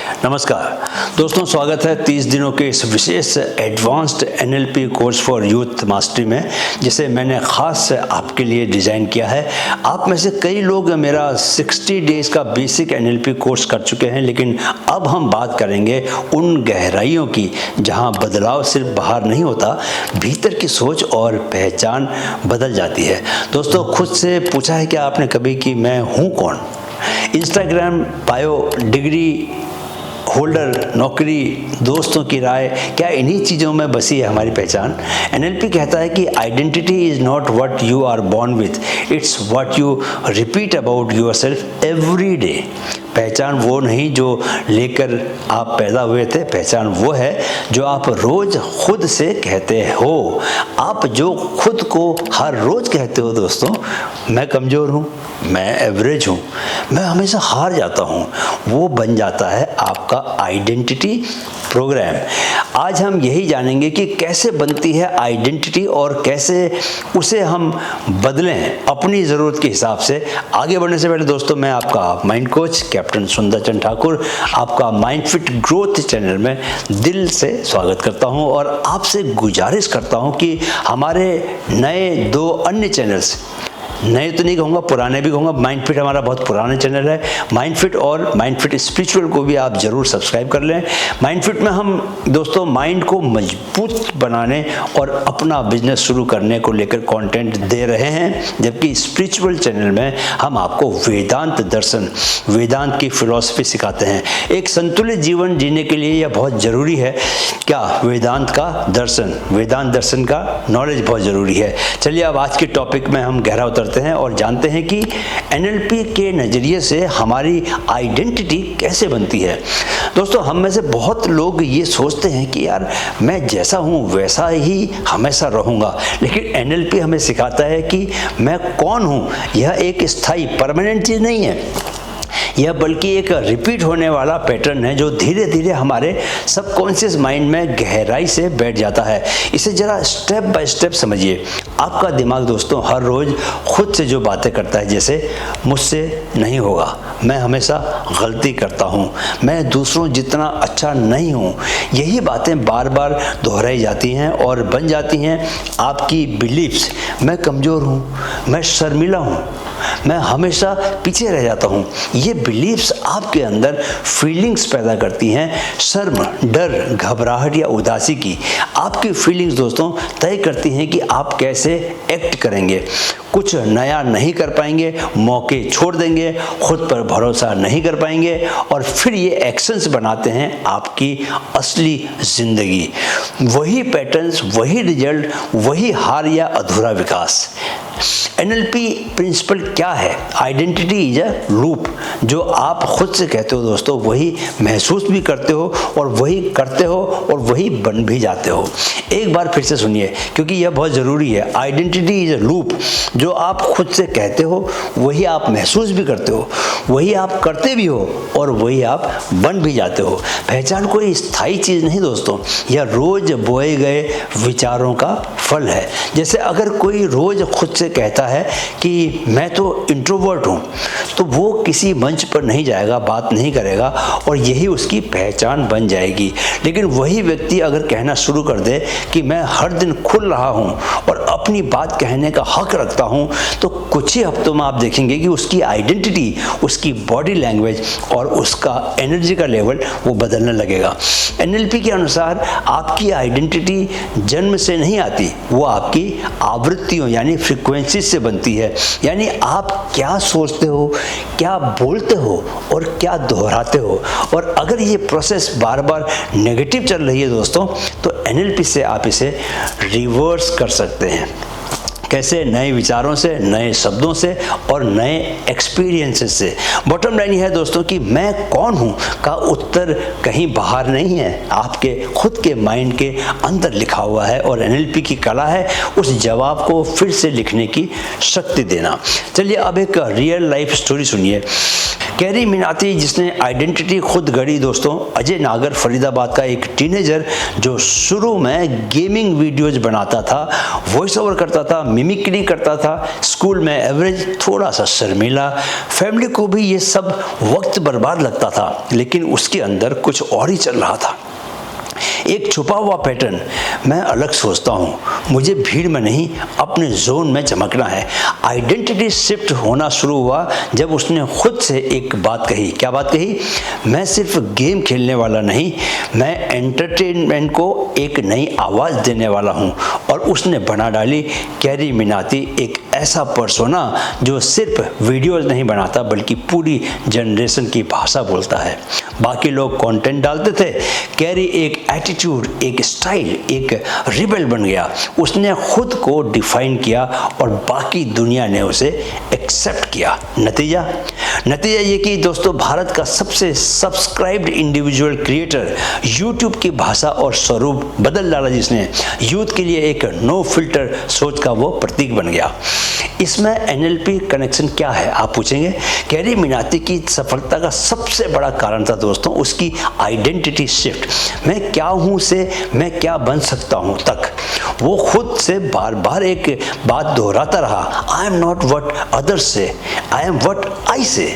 नमस्कार दोस्तों, स्वागत है 30 दिनों के इस विशेष advanced NLP course for youth mastery में, जिसे मैंने ख़ास आपके लिए डिज़ाइन किया है। आप में से कई लोग मेरा 60 डेज़ का बेसिक NLP कोर्स कर चुके हैं, लेकिन अब हम बात करेंगे उन गहराइयों की जहां बदलाव सिर्फ बाहर नहीं होता, भीतर की सोच और पहचान बदल जाती है। दोस्तों, खुद से पूछा है क्या आपने कभी कि मैं हूँ कौन? इंस्टाग्राम बायो, डिग्री होल्डर, नौकरी, दोस्तों की राय, क्या इन्हीं चीज़ों में बसी है हमारी पहचान? NLP कहता है कि identity is not what you are born with, it's what you repeat about yourself every day. पहचान वो नहीं जो लेकर आप पैदा हुए थे, पहचान वो है जो आप रोज़ खुद से कहते हो। आप जो खुद को हर रोज़ कहते हो दोस्तों, मैं कमज़ोर हूँ, मैं एवरेज हूँ, मैं हमेशा हार जाता हूँ, वो बन जाता है आपका आइडेंटिटी प्रोग्राम। आज हम यही जानेंगे कि कैसे बनती है आइडेंटिटी और कैसे उसे हम बदलें अपनी ज़रूरत के हिसाब से। आगे बढ़ने से पहले दोस्तों, मैं आपका माइंड कोच कैप्टन सुंदर चंद ठाकुर आपका माइंड फिट ग्रोथ चैनल में दिल से स्वागत करता हूं और आपसे गुजारिश करता हूं कि हमारे नए 2 अन्य चैनल्स, नए तो नहीं कहूँगा, पुराने भी कहूँगा, माइंड फिट हमारा बहुत पुराना चैनल है, माइंड फिट और माइंड फिट स्पिरिचुअल को भी आप ज़रूर सब्सक्राइब कर लें। माइंड फिट में हम दोस्तों माइंड को मजबूत बनाने और अपना बिजनेस शुरू करने को लेकर कंटेंट दे रहे हैं, जबकि स्पिरिचुअल चैनल में हम आपको वेदांत दर्शन, वेदांत की फिलॉसफी सिखाते हैं। एक संतुलित जीवन जीने के लिए यह बहुत ज़रूरी है। क्या? वेदांत का दर्शन, वेदांत दर्शन का नॉलेज बहुत ज़रूरी है। चलिए अब आज के टॉपिक में हम गहरा उतरते हैं और जानते हैं कि NLP के नज़रिए से हमारी आइडेंटिटी कैसे बनती है। दोस्तों, हम में से बहुत लोग ये सोचते हैं कि यार मैं जैसा हूँ वैसा ही हमेशा रहूँगा, लेकिन NLP हमें सिखाता है कि मैं कौन हूँ यह एक स्थायी परमानेंट चीज़ नहीं है, यह बल्कि एक रिपीट होने वाला पैटर्न है जो धीरे धीरे हमारे सबकॉन्शियस माइंड में गहराई से बैठ जाता है। इसे ज़रा स्टेप बाय स्टेप समझिए। आपका दिमाग दोस्तों हर रोज़ खुद से जो बातें करता है, जैसे मुझसे नहीं होगा, मैं हमेशा गलती करता हूँ, मैं दूसरों जितना अच्छा नहीं हूँ, यही बातें बार बार दोहराई जाती हैं और बन जाती हैं आपकी बिलीफ्स। मैं कमज़ोर हूँ, मैं शर्मिला हूँ, मैं हमेशा पीछे रह जाता हूँ। ये बिलीफ्स आपके अंदर फीलिंग्स पैदा करती हैं, शर्म, डर, घबराहट या उदासी की। आपकी फीलिंग्स दोस्तों तय करती हैं कि आप कैसे एक्ट करेंगे। कुछ नया नहीं कर पाएंगे, मौके छोड़ देंगे, खुद पर भरोसा नहीं कर पाएंगे और फिर ये एक्शंस बनाते हैं आपकी असली ज़िंदगी। वही पैटर्न्स, वही रिजल्ट, वही हार या अधूरा विकास। NLP प्रिंसिपल क्या है? Identity is a loop. जो आप खुद से कहते हो दोस्तों, वही महसूस भी करते हो और वही करते हो और वही बन भी जाते हो। एक बार फिर से सुनिए, क्योंकि यह बहुत ज़रूरी है। Identity is a loop. जो आप खुद से कहते हो वही आप महसूस भी करते हो, वही आप करते भी हो और वही आप बन भी जाते हो। पहचान कोई स्थायी चीज़ नहीं दोस्तों, यह रोज़ बोए गए विचारों का फल है। जैसे अगर कोई रोज़ खुद से कहता है कि मैं तो इंट्रोवर्ट हूँ, तो वो किसी मंच पर नहीं जाएगा, बात नहीं करेगा और यही उसकी पहचान बन जाएगी। लेकिन वही व्यक्ति अगर कहना शुरू कर दे कि मैं हर दिन खुल रहा हूँ और अपनी बात कहने का हक रखता हूँ, तो कुछ ही हफ्तों में आप देखेंगे कि उसकी आइडेंटिटी, उसकी बॉडी लैंग्वेज और उसका एनर्जी का लेवल वो बदलने लगेगा। NLP के अनुसार आपकी आइडेंटिटी जन्म से नहीं आती, वो आपकी आवृत्तियों यानी फ्रीक्वेंसी से बनती है। यानी आप क्या सोचते हो, क्या बोलते हो और क्या दोहराते हो। और अगर ये प्रोसेस बार बार नेगेटिव चल रही है दोस्तों, तो NLP से आप इसे रिवर्स कर सकते हैं। कैसे? नए विचारों से, नए शब्दों से और नए एक्सपीरियंसेस से। बॉटम लाइन यह है दोस्तों कि मैं कौन हूँ का उत्तर कहीं बाहर नहीं है, आपके खुद के माइंड के अंदर लिखा हुआ है और NLP की कला है उस जवाब को फिर से लिखने की शक्ति देना। चलिए अब एक रियल लाइफ स्टोरी सुनिए। कैरी मिनाती जिसने आइडेंटिटी खुद गढ़ी दोस्तों, अजय नागर फरीदाबाद का एक टीनेजर जो शुरू में गेमिंग वीडियोज बनाता था, वॉइस ओवर करता था, मिमिक्री करता था, स्कूल में एवरेज, थोड़ा सा शर्मीला, फैमिली को भी ये सब वक्त बर्बाद लगता था, लेकिन उसके अंदर कुछ और ही चल रहा था। एक छुपा हुआ पैटर्न, मैं अलग सोचता हूँ, मुझे भीड़ में नहीं अपने जोन में चमकना है। आइडेंटिटी शिफ्ट होना शुरू हुआ जब उसने खुद से एक बात कही। क्या बात कही? मैं सिर्फ गेम खेलने वाला नहीं, मैं एंटरटेनमेंट को एक नई आवाज़ देने वाला हूँ। और उसने बना डाली कैरी मिनाती, एक ऐसा पर्सोना जो सिर्फ वीडियोज़ नहीं बनाता बल्कि पूरी जनरेशन की भाषा बोलता है। बाकी लोग कंटेंट डालते थे, कैरी एक एटीट्यूड, एक स्टाइल, एक रिबेल बन गया। उसने खुद को डिफाइन किया और बाकी दुनिया ने उसे एक्सेप्ट किया। नतीजा ये कि दोस्तों, भारत का सबसे सब्सक्राइब्ड इंडिविजुअल क्रिएटर, यूट्यूब की भाषा और स्वरूप बदल डाला जिसने, यूथ के लिए एक नो फिल्टर सोच का वो प्रतीक बन गया। इसमें एनएलपी कनेक्शन क्या है आप पूछेंगे? कैरी मिनाती की सफलता का सबसे बड़ा कारण था दोस्तों उसकी आइडेंटिटी शिफ्ट। मैं क्या हूँ से मैं क्या बन सकता हूँ तक। वो खुद से बार बार एक बात दोहराता रहा, I am not what others से, आई एम वट आई से।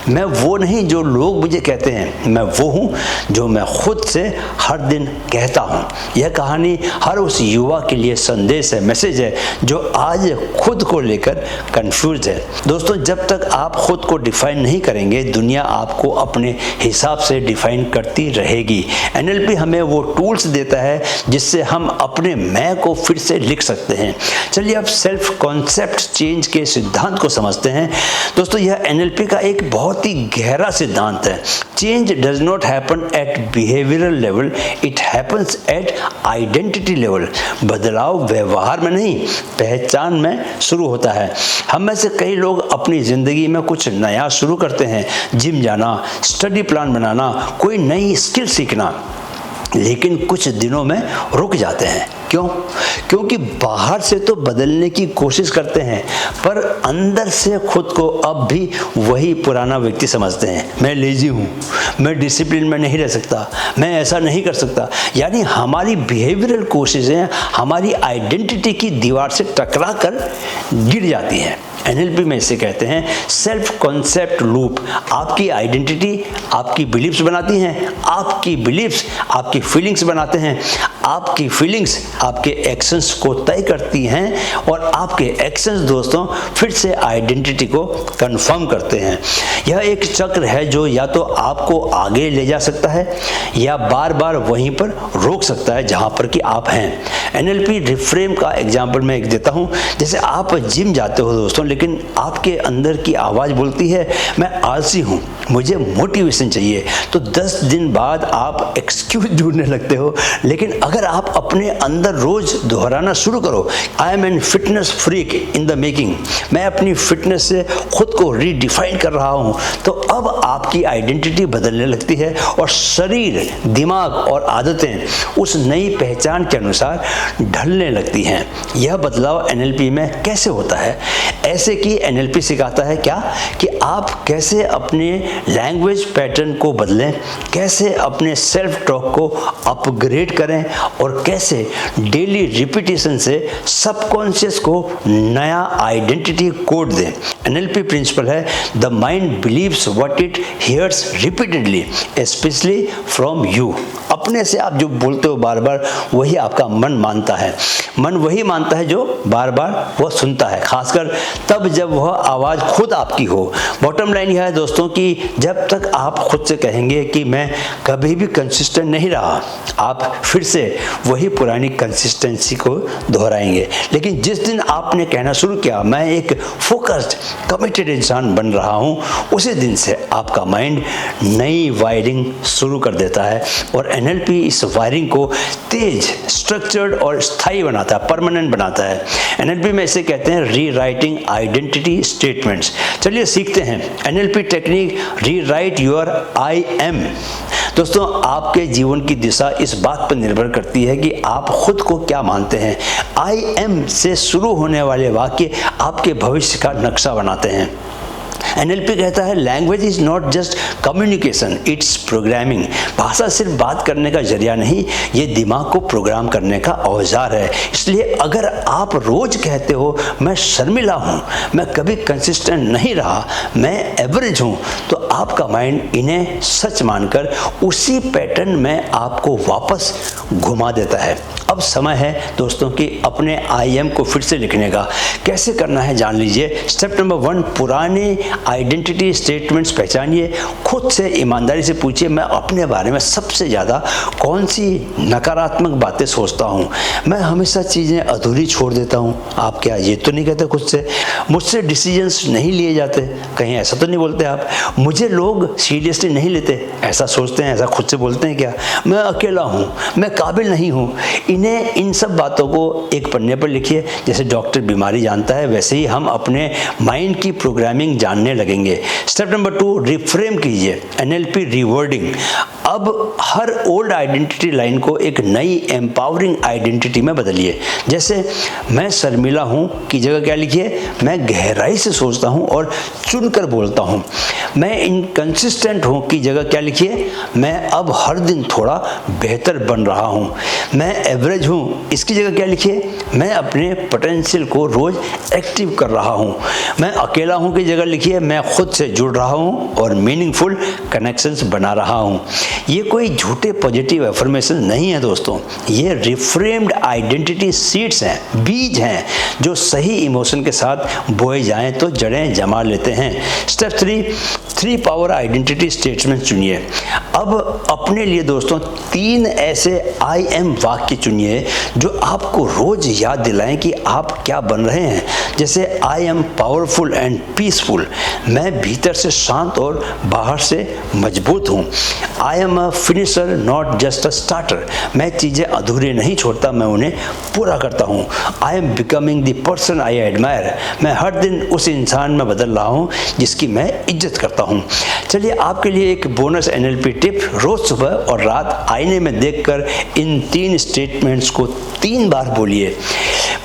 मैं वो नहीं जो लोग मुझे कहते हैं, मैं वो हूँ जो मैं खुद से हर दिन कहता हूँ। यह कहानी हर उस युवा के लिए संदेश है, मैसेज है, जो आज खुद को लेकर कंफ्यूज है। दोस्तों, जब तक आप खुद को डिफाइन नहीं करेंगे, दुनिया आपको अपने हिसाब से डिफाइन करती रहेगी। एनएलपी हमें वो टूल्स देता है जिससे हम अपने मैं को फिर से लिख सकते हैं। चलिए अब सेल्फ कॉन्सेप्ट चेंज के सिद्धांत को समझते हैं। दोस्तों, यह एनएलपी का एक बहुत ही गहरा सिद्धांत है। Change does not happen at behavioural level, it happens at identity level. बदलाव व्यवहार में नहीं, पहचान में शुरू होता है। हम में से कई लोग अपनी ज़िंदगी में कुछ नया शुरू करते हैं, जिम जाना, स्टडी प्लान बनाना, कोई नई स्किल सीखना, लेकिन कुछ दिनों में रुक जाते हैं। क्यों? क्योंकि बाहर से तो बदलने की कोशिश करते हैं, पर अंदर से खुद को अब भी वही पुराना व्यक्ति समझते हैं। मैं लेजी हूँ, मैं डिसिप्लिन में नहीं रह सकता, मैं ऐसा नहीं कर सकता। यानी हमारी बिहेवियरल कोशिशें हमारी आइडेंटिटी की दीवार से टकरा कर गिर जाती हैं। एनएलपी में इसे कहते हैं सेल्फ कॉन्सेप्ट लूप। आपकी आइडेंटिटी आपकी बिलीफ्स बनाती हैं, आपकी बिलीफ्स आपकी फीलिंग्स बनाते हैं, आपकी फीलिंग्स आपके एक्शंस को तय करती हैं और आपके एक्शंस दोस्तों फिर से आइडेंटिटी को कंफर्म करते हैं। यह एक चक्र है जो या तो आपको आगे ले जा सकता है या बार बार वहीं पर रोक सकता है जहां पर कि आप हैं। एनएलपी रिफ्रेम का एग्जाम्पल मैं एक देता हूं। जैसे आप जिम जाते हो दोस्तों, लेकिन आपके अंदर की आवाज़ बोलती है मैं आलसी हूँ, मुझे मोटिवेशन चाहिए। तो 10 दिन बाद आप एक्सक्यूज ढूंढने लगते हो। लेकिन अगर आप अपने अंदर रोज दोहराना शुरू करो, I am an fitness freak in the making, मैं अपनी फिटनेस से खुद को रीडिफाइन कर रहा हूँ, तो अब आपकी आइडेंटिटी बदलने लगती है और शरीर, दिमाग और आदतें उस नई पहचान के अनुसार ढलने लगती हैं। यह बदलाव एनएलपी में कैसे होता है? ऐसे कि एनएलपी सिखाता है क्या कि आप कैसे अपने लैंग्वेज पैटर्न को बदलें, कैसे अपने सेल्फ टॉक को अपग्रेड करें और कैसे डेली रिपीटेशन से सबकॉन्शियस को नया आइडेंटिटी कोड दें। एनएलपी प्रिंसिपल है the mind believes what it hears repeatedly specially from you. अपने से आप जो बोलते हो बार बार, वही आपका मन मानता है। मन वही मानता है जो बार बार वो सुनता है, खासकर तब जब वह आवाज़ खुद आपकी हो। बॉटम लाइन यह है दोस्तों कि जब तक आप खुद से कहेंगे कि मैं कभी भी कंसिस्टेंट नहीं रहा, आप फिर से वही पुरानी कंसिस्टेंसी को दोहराएंगे। लेकिन जिस दिन आपने कहना शुरू किया मैं एक फोकस्ड कमिटेड इंसान बन रहा हूँ, उसी दिन से आपका माइंड नई वायरिंग शुरू कर देता है और एनएलपी इस वायरिंग को तेज, स्ट्रक्चर्ड और स्थायी बनाता है, परमानेंट बनाता है। एनएलपी में इसे कहते हैं रीराइटिंग आइडेंटिटी स्टेटमेंट्स। चलिए सीखते हैं NLP technique rewrite your I am. दोस्तों, आपके जीवन की दिशा इस बात पर निर्भर करती है कि आप खुद को क्या मानते हैं। आई एम से शुरू होने वाले वाक्य आपके भविष्य का नक्शा बनाते हैं। एनएलपी कहता है language is not just communication, it's programming. भाषा सिर्फ बात करने का जरिया नहीं, ये दिमाग को प्रोग्राम करने का औजार है। इसलिए अगर आप रोज कहते हो मैं शर्मिला हूँ, मैं कभी कंसिस्टेंट नहीं रहा, मैं एवरेज हूँ, तो आपका माइंड इन्हें सच मानकर उसी पैटर्न में आपको वापस घुमा देता है। अब समय है दोस्तों कि अपने आई एम को फिर से लिखने का। कैसे करना है जान लीजिए। स्टेप नंबर 1, पुराने आइडेंटिटी स्टेटमेंट्स पहचानिए। खुद से ईमानदारी से पूछिए मैं अपने बारे में सबसे ज़्यादा कौन सी नकारात्मक बातें सोचता हूँ। मैं हमेशा चीज़ें अधूरी छोड़ देता हूँ। आप क्या ये तो नहीं कहते खुद से? मुझसे डिसीजंस नहीं लिए जाते, कहीं ऐसा तो नहीं बोलते आप? मुझे लोग सीरियसली नहीं लेते, ऐसा सोचते हैं, ऐसा खुद से बोलते हैं क्या? मैं अकेला हूँ, मैं काबिल नहीं हूँ। इन सब बातों को एक पन्ने पर लिखिए। जैसे डॉक्टर बीमारी जानता है, वैसे ही हम अपने माइंड की प्रोग्रामिंग जानने लगेंगे। स्टेप नंबर 2, रिफ्रेम कीजिए, एनएलपी रिवर्डिंग। अब हर ओल्ड आइडेंटिटी लाइन को एक नई एम्पावरिंग आइडेंटिटी में बदलिए। जैसे मैं शर्मिला हूँ की जगह क्या लिखिए, मैं गहराई से सोचता हूँ और चुनकर बोलता हूँ। मैं इनकंसिस्टेंट हूँ की जगह क्या लिखिए, मैं अब हर दिन थोड़ा बेहतर बन रहा हूँ। मैं एवरेज हूँ, इसकी जगह क्या लिखिए, मैं अपने पोटेंशियल को रोज एक्टिव कर रहा हूँ। मैं अकेला हूँ की जगह लिखिए, मैं खुद से जुड़ रहा हूँ और मीनिंगफुल कनेक्शंस बना रहा हूँ। ये कोई झूठे पॉजिटिव एफर्मेशन नहीं है दोस्तों, ये रिफ्रेम्ड आइडेंटिटी सीड्स हैं, बीज हैं, जो सही इमोशन के साथ बोए जाएं तो जड़ें जमा लेते हैं। स्टेप 3 पावर आइडेंटिटी स्टेटमेंट चुनिए। अब अपने लिए दोस्तों 3 ऐसे आई एम वाक्य चुनिए जो आपको रोज याद दिलाएं कि आप क्या बन रहे हैं। जैसे I am powerful and peaceful, मैं भीतर से शांत और बाहर से मजबूत हूँ। I am a finisher not just a starter, मैं चीज़ें अधूरी नहीं छोड़ता, मैं उन्हें पूरा करता हूँ। I am becoming the person I admire, मैं हर दिन उस इंसान में बदल रहा हूँ जिसकी मैं इज्जत करता हूँ। चलिए आपके लिए एक बोनस एनएलपी टिप, रोज सुबह और रात आईने में देखकर इन 3 स्टेटमेंट्स को 3 बार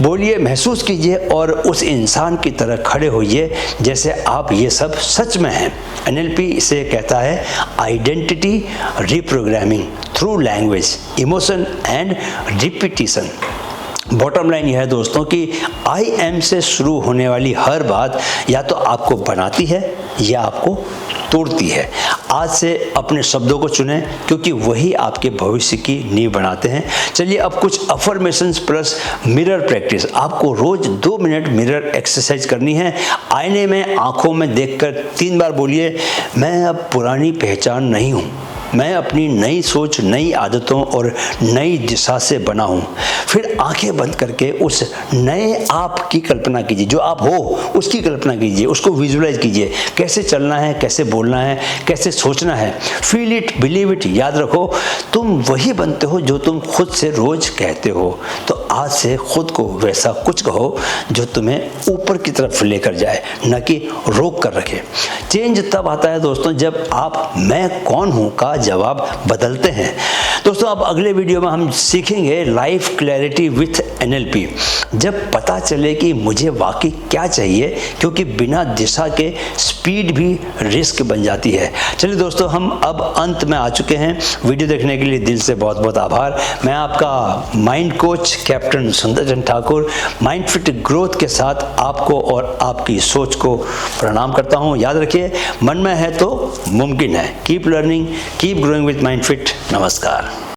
बोलिए, महसूस कीजिए और उस इंसान की तरह खड़े होइए जैसे आप ये सब सच में हैं। एनएलपी इसे कहता है identity reprogramming through language, emotion and repetition. Bottom line यह है दोस्तों कि आई एम से शुरू होने वाली हर बात या तो आपको बनाती है या आपको तोड़ती है। आज से अपने शब्दों को चुनें क्योंकि वही आपके भविष्य की नींव बनाते हैं। चलिए अब कुछ अफर्मेशंस प्लस मिरर प्रैक्टिस। आपको रोज 2 मिनट मिरर एक्सरसाइज करनी है। आईने में आंखों में देखकर 3 बार बोलिए, मैं अब पुरानी पहचान नहीं हूँ, मैं अपनी नई सोच, नई आदतों और नई दिशा से बना हूँ। फिर आंखें बंद करके उस नए आप की कल्पना कीजिए, जो आप हो उसकी कल्पना कीजिए, उसको विजुलाइज कीजिए, कैसे चलना है, कैसे बोलना है, कैसे सोचना है। Feel it, believe it. याद रखो तुम वही बनते हो जो तुम खुद से रोज कहते हो। तो आज से खुद को वैसा कुछ कहो जो तुम्हें ऊपर की तरफ लेकर जाए, न कि रोक कर रखे। चेंज तब आता है दोस्तों जब आप मैं कौन हूँ का जवाब बदलते हैं। दोस्तों अब अगले वीडियो में हम सीखेंगे लाइफ क्लैरिटी विथ एनएलपी। जब पता चले कि मुझे वाकई क्या चाहिए, क्योंकि बिना दिशा के स्पीड भी रिस्क बन जाती है। चलिए दोस्तों हम अब अंत में आ चुके हैं। वीडियो देखने के लिए दिल से बहुत बहुत आभार। मैं आपका mind coach captain Sundarchand Thakur mind fit growth के साथ आपको और आपकी सोच को प्रणाम करता हूँ। याद रखिए मन में है तो मुमकिन है। Keep learning, keep growing with mind fit. नमस्कार।